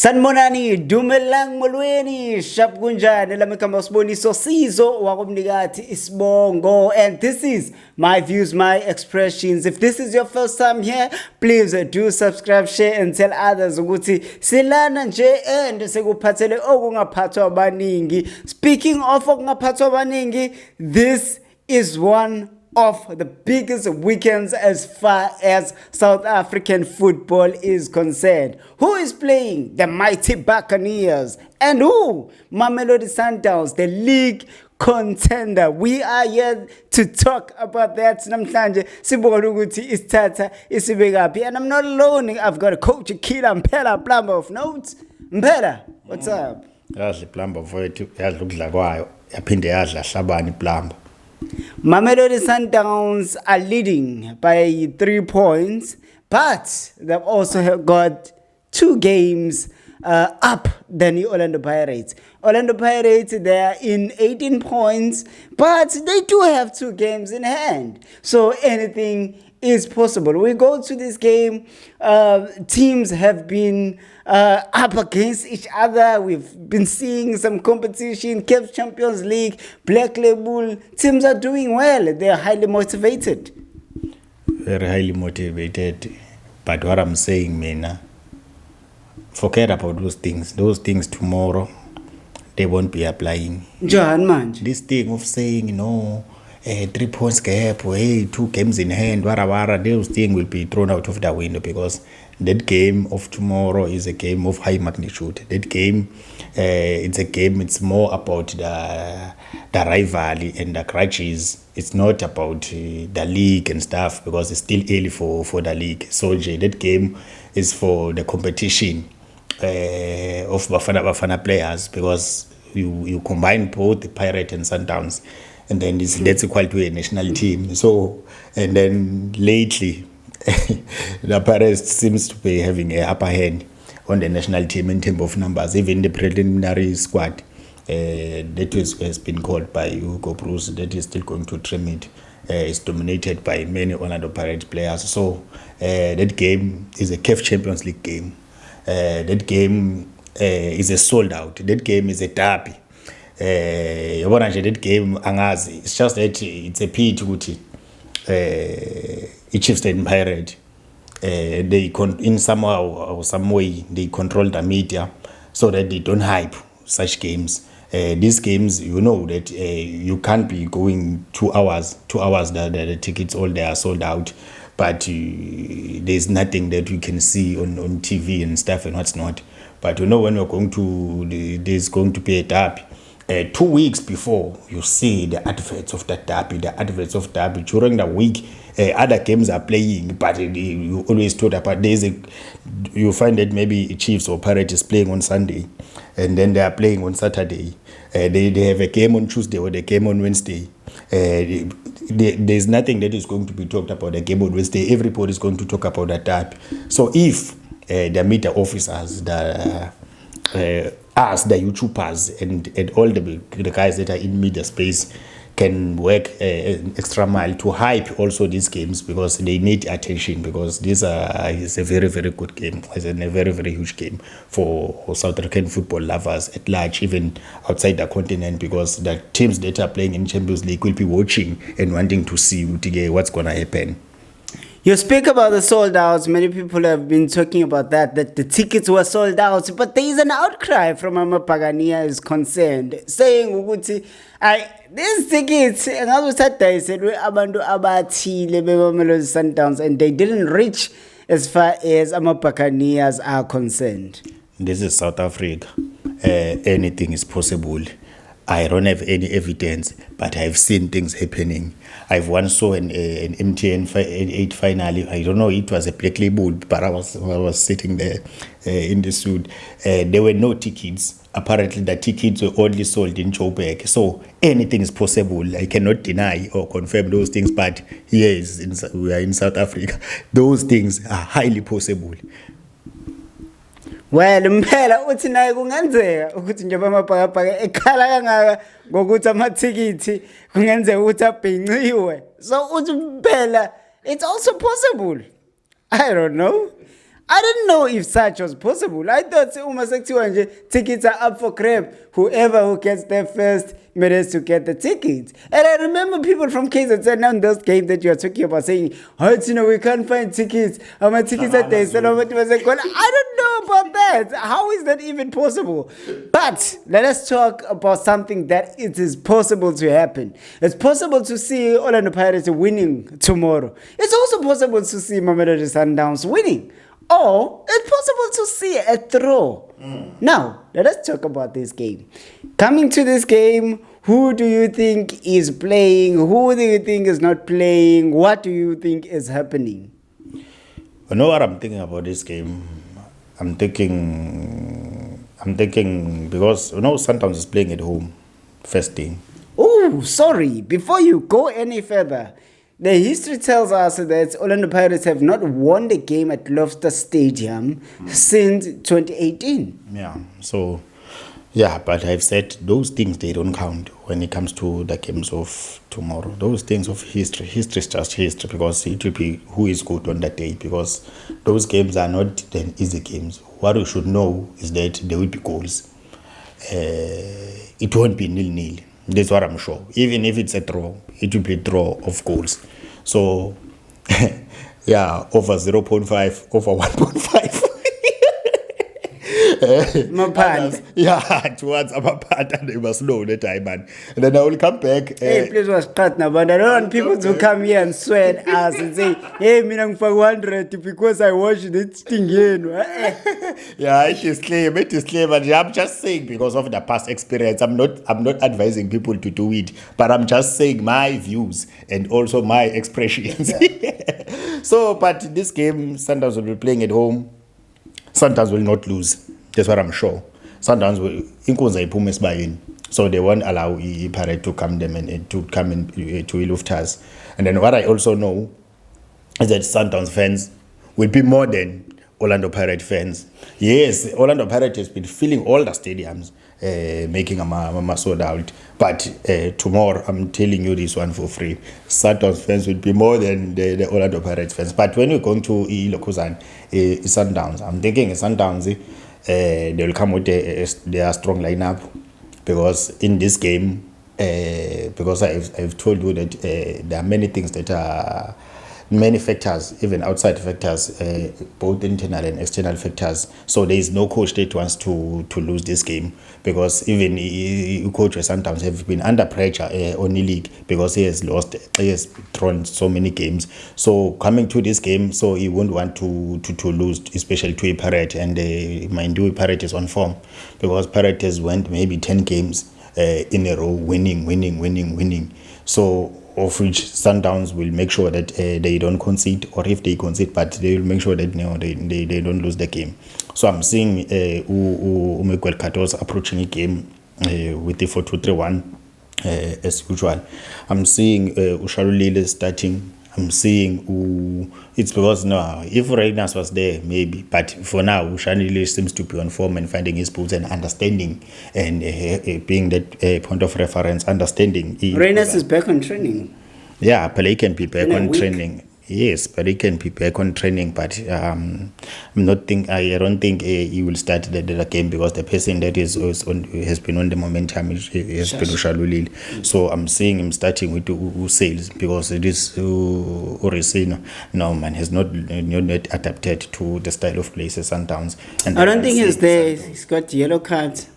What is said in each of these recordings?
Sanibonani, dumelang molweni, shap kunjani, lami kama Siboniso Sizo wakumnikati Isibongo, and this is my views, my expressions. If this is your first time here, please do subscribe, share and tell others ukuthi silana nje and sekuphathele okungaphathwa abaningi. Speaking of okungaphathwa abaningi, this is one of the biggest weekends as far as South African football is concerned. Who is playing? The mighty Buccaneers. And who? Mamelodi Sundowns, the league contender. We are here to talk about that. Namhlanje sibona ukuthi isithatha isibekaphi. And I'm not alone. I've got a coach, Kila Mpela Plumber of Notes. Mpela, what's up? Yadla Plumber mfowethu, yadla ukudla kwayo, yaphinde yadla Hlabani Plumber. Mamelodi Sundowns are leading by 3 points, but they've also got 2 games up than the Orlando Pirates. Orlando Pirates, they are in 18 points, but they do have 2 games in hand. So anything is possible. We go to this game, teams have been up against each other. We've been seeing some competition, CAF Champions League, Black Label. Teams are doing well. They're highly motivated. Very highly motivated. But what I'm saying, Mina, forget about those things. Those things tomorrow, they won't be applying. John Manj. This thing of saying, 3 points gap, or hey, 2 games in hand, those things will be thrown out of the window because that game of tomorrow is a game of high magnitude. That game, it's a game, it's more about the rivalry and the grudges. It's not about the league and stuff because it's still early for the league. So that game is for the competition of Bafana players because you combine both the Pirate and Sundowns. And then that's equal to a national team. So, and then lately, the Pirates seems to be having an upper hand on the national team in terms of numbers. Even the preliminary squad that has been called by Hugo Bruce, that is still going to trim it, is dominated by many Orlando Pirates players. So, that game is a CAF Champions League game. That game is a sold out. That game is a derby. That game angazi, it's just that it's a pity ukuthi Chiefs and Pirate they in somehow or some way they control the media so that they don't hype such games. These games, that you can't be going 2 hours the tickets all they are sold out, but there's nothing that you can see on TV and stuff and what's not. But when we're going to there's going to be a derby. 2 weeks before, you see the adverts of that derby, during the week. Other games are playing, but you always talk about you find that maybe Chiefs or Pirates is playing on Sunday, and then they are playing on Saturday. They have a game on Tuesday or the game on Wednesday. There's nothing that is going to be talked about the game on Wednesday. Everybody is going to talk about that derby. So if the media officers, us, the YouTubers, and all the guys that are in media space can work an extra mile to hype also these games because they need attention because this is a very, very good game. It's a very, very huge game for South African football lovers at large, even outside the continent, because the teams that are playing in Champions League will be watching and wanting to see what's going to happen. You speak about the sold outs. Many people have been talking about that the tickets were sold out. But there is an outcry from Amapagania is concerned, saying ukuthi these tickets ngazusadayisele abantu abathile beMamelodi Sundowns and they didn't reach as far as Amapaganias are concerned. This is South Africa. Anything is possible. I don't have any evidence, but I've seen things happening. I've once saw an MTN 8 finale. I don't know, it was a Black Label, but I was sitting there in the suit. There were no tickets. Apparently, the tickets were only sold in Joburg. So anything is possible. I cannot deny or confirm those things, but yes, we are in South Africa. Those things are highly possible. Well, Mpela uthi naye kungenzeka ukuthi nje bamabhakabhaka ekhala kangaka ngokuthi amathikithi kungenzeka ukuthi abhinciwe. So uthi Mpela, it's also possible. I don't know. I didn't know if such was possible. I thought uma sekuthiwa nje tickets are up for grab. Whoever who gets there first managed to get the tickets. And I remember people from KZN now in those games that you are talking about saying, oh, we can't find tickets. My tickets are there. I don't know about that. How is that even possible? But let us talk about something that it is possible to happen. It's possible to see Orlando Pirates winning tomorrow. It's also possible to see Mamelodi Sundowns winning. Or it's possible to see a throw. Now, let us talk about this game. Coming to this game, who do you think is playing? Who do you think is not playing? What do you think is happening? You know what I'm thinking about this game? I'm thinking because Sundowns is playing at home, first thing. Oh, sorry. Before you go any further, the history tells us that Orlando Pirates have not won the game at Loftus Stadium since 2018. Yeah, so, yeah, but I've said those things, they don't count when it comes to the games of tomorrow. Those things of history is just history, because it will be who is good on that day, because those games are not the easy games. What we should know is that there will be goals. It won't be 0-0. That's what I'm sure. Even if it's a draw, it will be a draw of goals. So, yeah, over 0.5, over 1.5. Yeah, towards Amapanda, they must know that time, man. And then I will come back. Hey, please was cut now, but I don't want people to come here and swear at us and say, hey, I'm for 100 because I watched this thing here. Yeah, it is claim. And I'm just saying because of the past experience. I'm not advising people to do it, but I'm just saying my views and also my expressions. So, but this game, Sundowns will be playing at home. Sundowns will not lose. That's what I'm sure. Sundowns will inkunza iphume esibayeni. So they won't allow Pirate to come them and to come in to Loftus. And then what I also know is that Sundowns fans will be more than Orlando Pirate fans. Yes, Orlando Pirate has been filling all the stadiums, making a sold out. But tomorrow, I'm telling you this one for free. Sundowns fans will be more than the Orlando Pirates fans. But when you're going to Lokuzan, Sundowns, I'm thinking Sundowns, they will come with their strong lineup, because in this game, because I've told you that there are many things that are many factors, even outside factors, both internal and external factors. So there is no coach that wants to lose this game, because even coaches sometimes have been under pressure on the league, because he has thrown so many games. So coming to this game, so he won't want to lose, especially to a Pirate. And mind you, Pirate is on form, because Pirate has went maybe 10 games in a row, winning. So of which Sundowns will make sure that they don't concede, or if they concede, but they will make sure that they don't lose the game. So I'm seeing Miguel Catos approaching a game with the 4-2-3-1 as usual. I'm seeing Ushalulile starting. I'm seeing it's because if Reyners was there, maybe, but for now Ushalulile seems to be on form and finding his boots and understanding, and being that point of reference, understanding. Reyners is back on training. Yeah, but he can be back on training. Yes, but he can be back on training. But I don't think he will start the game, because the person that has been on the momentum has been Ushalulile. So I'm seeing him starting with Sales, because it is Oresino. No, man, has not adapted to the style of play Sundowns. And I don't think he's there. He's got yellow cards.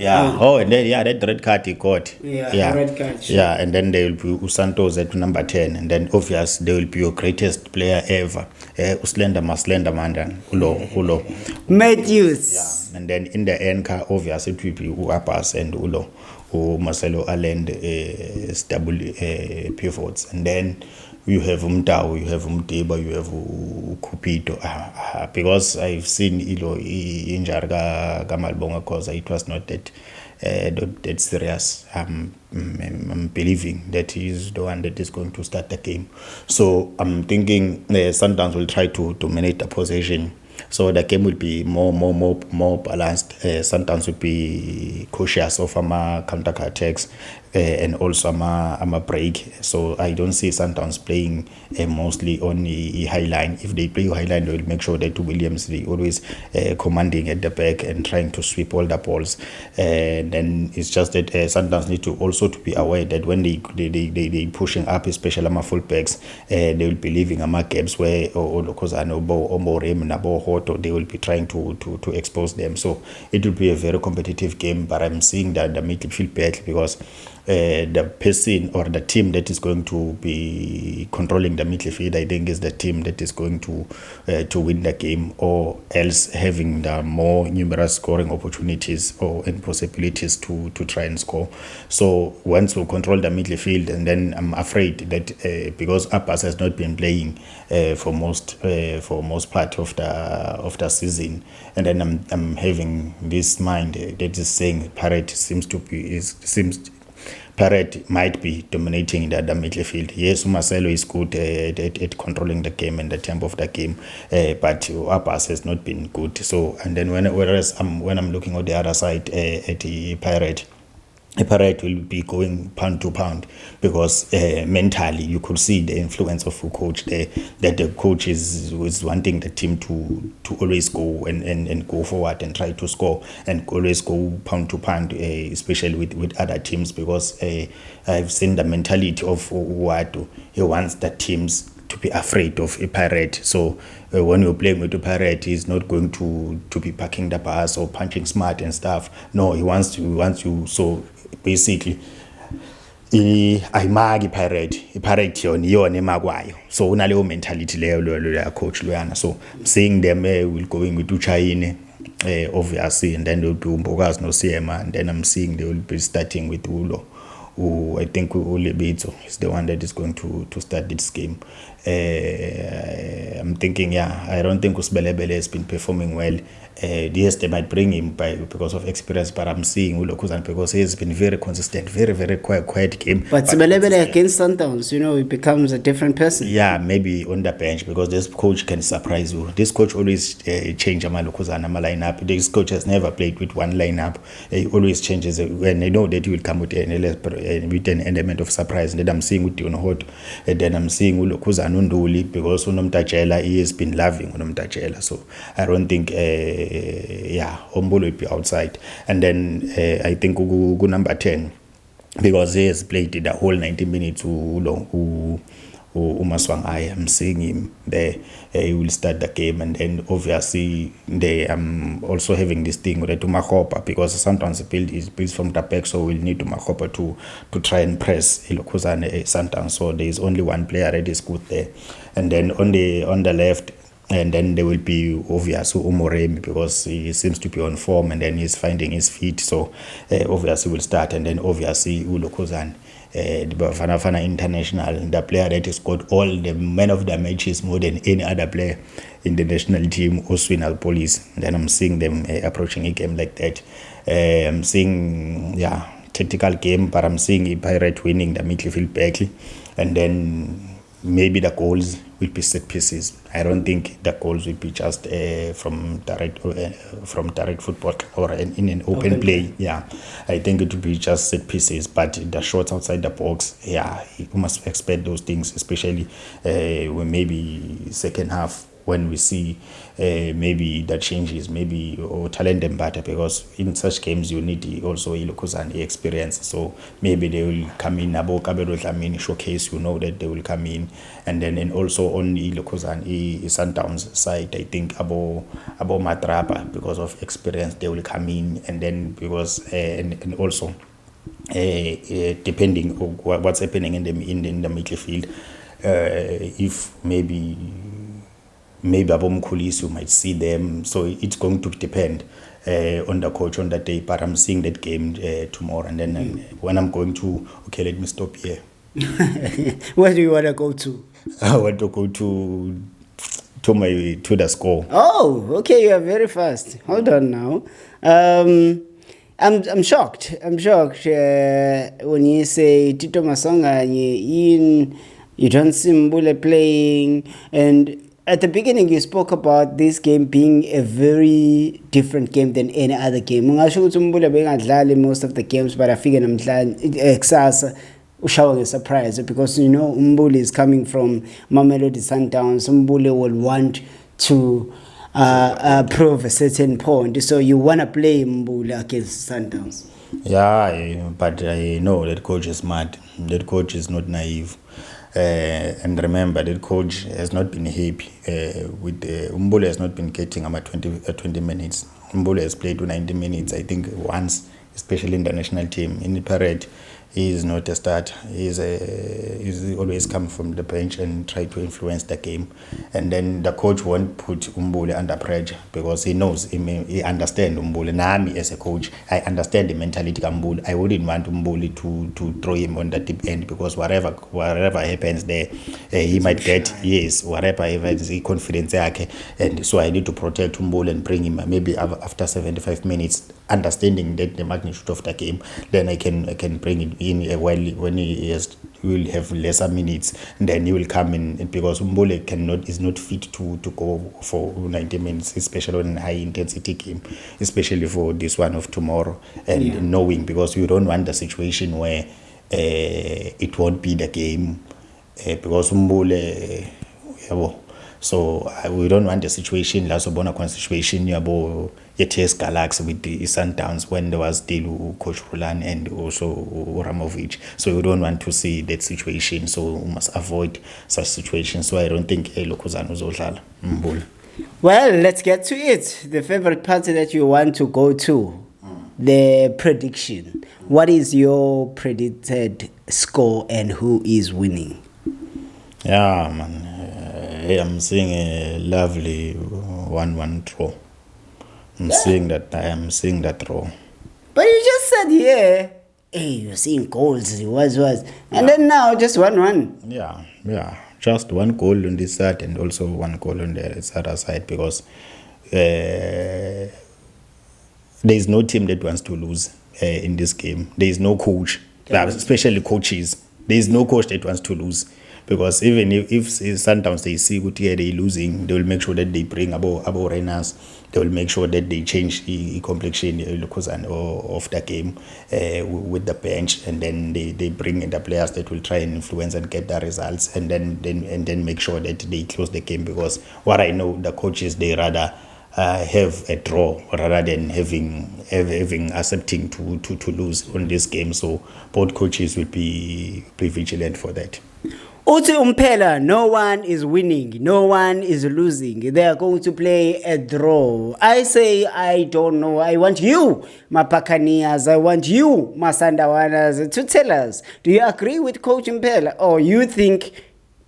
Yeah. Oh, and then that red card he got. Yeah. Red card. Sure. Yeah, and then there will be Santos at number 10, and then obvious there will be your greatest player ever, Uslender Mandan, Ulo. Matthews. Yeah, and then in the end, obvious it will be Uapas and Ulo, Marcelo Allende, stable pivots, and then you have Umtao, you have Umteba, you have Cupido. Because I've seen in Jarga Gamalbonga, because it was not that serious. I'm believing that he is the one that is going to start the game. So I'm thinking Sundowns will try to dominate the possession. So the game will be more balanced. Sundowns will be cautious of counter attacks. and also I'm a break. So I don't see Sundowns playing mostly on the high line. If they play high line, they will make sure that Williams, they always commanding at the back and trying to sweep all the balls. And then it's just that Sundowns need to also to be aware that when they pushing up, especially my fullbacks, they will be leaving gaps where Lokozana or Morem and Hoto, they will be trying to expose them. So it will be a very competitive game, but I'm seeing that the midfield battle, because the person or the team that is going to be controlling the midfield, I think, is the team that is going to win the game, or else having the more numerous scoring opportunities and possibilities to try and score. So once we control the midfield, and then I'm afraid that because Abbas has not been playing for most part of the season, and then I'm having this mind that is saying Parrott might be dominating the midfield. Yes, Marcelo is good at controlling the game and the tempo of the game, but Abbas has not been good. So, and then when I'm looking at the other side at the Parrott will be going pound to pound, because mentally you could see the influence of the coach there, that the coach is wanting the team to always go and go forward and try to score, and always go pound to pound, especially with other teams, because I've seen the mentality of Uwatu. He wants the teams to be afraid of a Parrott. So when you're playing with a Parrott, he's not going to be parking the bus or punching smart and stuff. No, he wants you. So basically, ayimaki iParrot yona emakwayo. So unaleyo mentality leyo coach loyana. So I'm seeing them will going with Uchayine, obviously, and then they'll do Mbokazi no Siema, and then I'm seeing they will be starting with Ulo, who I think Ulebito is the one that is going to start this game. I'm thinking, I don't think Usbelebele has been performing well. Yes, they might bring him because of experience, but I'm seeing Ulokuzan because he has been very consistent, very, very quiet game. But Sibelebele against Sundowns, he becomes a different person. Yeah, maybe on the bench, because this coach can surprise you. This coach always change Amalokuzan lineup. This coach has never played with one lineup. He always changes it. When I know that he will come with an element of surprise. And then I'm seeing with Dionhot, and then I'm seeing Ulokuzan Unduli, because Unomtachela, he has been loving Unomtachela. So I don't think Ombolo will be outside. And then I think Ugu number 10, because he has played the whole 90 minutes Umaswang. I am seeing him there. He will start the game, and then obviously they also having this thing with Umakopa, because sometimes the build is built from the back, so we'll need Umakopa to try and press Ilokuzan Sundowns. So there is only one player that is good there, and then on the left. And then there will be obviously Umoremi, because he seems to be on form, and then he's finding his feet. So obviously will start, and then obviously Ulokozan, the Bafana International, the player that has got all the men of the matches more than any other player in the national team, Oswin Police. Then I'm seeing them approaching a game like that. I'm seeing tactical game, but I'm seeing a Pirate winning the midfield battle, and then maybe the goals will be set pieces. I don't think the goals will be just from direct football or in an open play. Yeah, I think it will be just set pieces. But the shots outside the box, you must expect those things, especially when maybe second half, when we see maybe the changes, maybe or talent them better, because in such games you need also Ilokuzan experience. So maybe they will come in, Abo Kabelo Lamini showcase, that they will come in, and also on Ilokuzan Sundowns side, I think Abo Matrapa, because of experience, they will come in, and then because and also depending on what's happening in the midfield, if maybe Abom you might see them. So it's going to depend on the coach on that day. But I'm seeing that game tomorrow. And then when I'm going to, let me stop here. Where do you want to go to? I want to go to the score. Oh, okay. You are very fast. Hold on now. I'm shocked. When you say Tito Masonga, you don't see Mbule playing, and At the beginning, you spoke about this game being a very different game than any other game. Ungasho ukuthi uMbula bengadlali most of the games, but afike namhlanje kusasa ushawa ngesurprise because you know uMbula is coming from Mamelodi Sundowns. uMbula will want to prove a certain point, so you want to play Mbula against Sundowns. Yeah, but I know that coach is smart. That coach is not naive. And remember, that coach has not been happy with Mbula has not been getting about 20 minutes. Mbula has played 90 minutes, I think, once, especially in the national team. In the parade, he is not a starter. He's always come from the bench and try to influence the game. And then the coach won't put Mbula under pressure because he knows, he understands Mbula. Nami as a coach, I understand the mentality of Mbula. I wouldn't want Mbula to throw him on the deep end because whatever happens there, he might get, yes, whatever happens, he confidence yake. And so I need to protect Mbula and bring him maybe after 75 minutes, understanding that the magnitude of the game. Then I can bring it in when he will have lesser minutes, and then he will come in because Mbula is not fit to go for 90 minutes, especially in high intensity game, especially for this one of tomorrow. And knowing, because you don't want the situation where it won't be the game because Mbula so we don't want the situation last situation yabo Test Galaxy with the Sundowns when there was still Coach Roland and also Ramovic. So we don't want to see that situation. So we must avoid such situations. So I don't think Lokuzana uzodlala Mbula. Well, let's get to it. The favorite party that you want to go to, the prediction. What is your predicted score and who is winning? Yeah, man. I'm seeing a lovely 1-1 draw. I'm seeing that draw. But you just said, hey, you're seeing goals, was. And then now just 1-1. Yeah. Just one goal on this side and also one goal on the other side because there is no team that wants to lose in this game. There is no coach, especially coaches. There is no coach that wants to lose. Because even if Sundowns they see what they're losing, they will make sure that they bring about runners. They will make sure that they change the complexion of the game with the bench, and then they bring in the players that will try and influence and get the results, and then make sure that they close the game. Because what I know, the coaches they rather have a draw rather than having accepting to lose on this game. So both coaches will be vigilant for that. Uthi umpela, no one is winning, no one is losing. They are going to play a draw. I say, I don't know. I want you, my Buccaneers. I want you, my Sandawanas, to tell us, do you agree with Coach Mpela? Or you think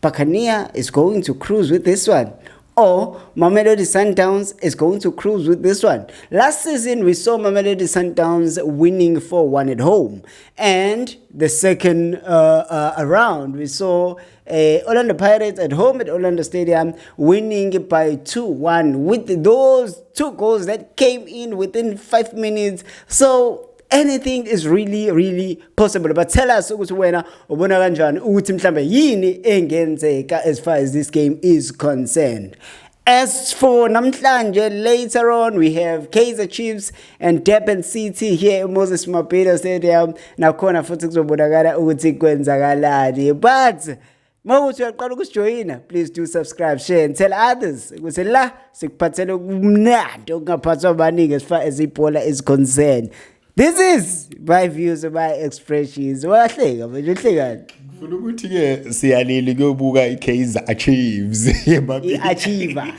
Buccaneer is going to cruise with this one? Or Mamelodi Sundowns is going to cruise with this one? Last season, we saw Mamelodi Sundowns winning 4-1 at home. And the second round, we saw Orlando Pirates at home at Orlando Stadium winning by 2-1 with those two goals that came in within 5 minutes. So anything is really possible. But tell us ukuthi wena ubona kanjani ukuthi mhlambe yini engenzeka as far as this game is concerned. As for namhlanje, later on we have Kaizer Chiefs and Durban City here at Moses Mabhida Stadium. Nakhona futhi kuzobonakala ukuthi kwenzakalani. But mawuthi uyaqala ukujoyina, please do subscribe, share and tell others ukuthi la sikuphathele kumnandi okungaphathwa abaningi as far as ibhola is concerned. This is my views and my expressions. Wahleka manje uhlekani? Ngifuna ukuthi ke siyalile kuyobuka iKaizer Chiefs i-achiever.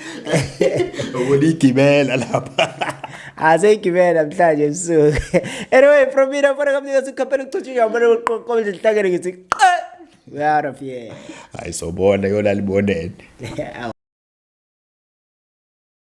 Ubonigibela lapha. Aseyigibela namhlanje ebusuku. Anyway, from me na fona kamnika sikhaphela ukucutshwa yabona uqoqo ngihlakene ngithi we out of here. Hayi sobona yona libonene.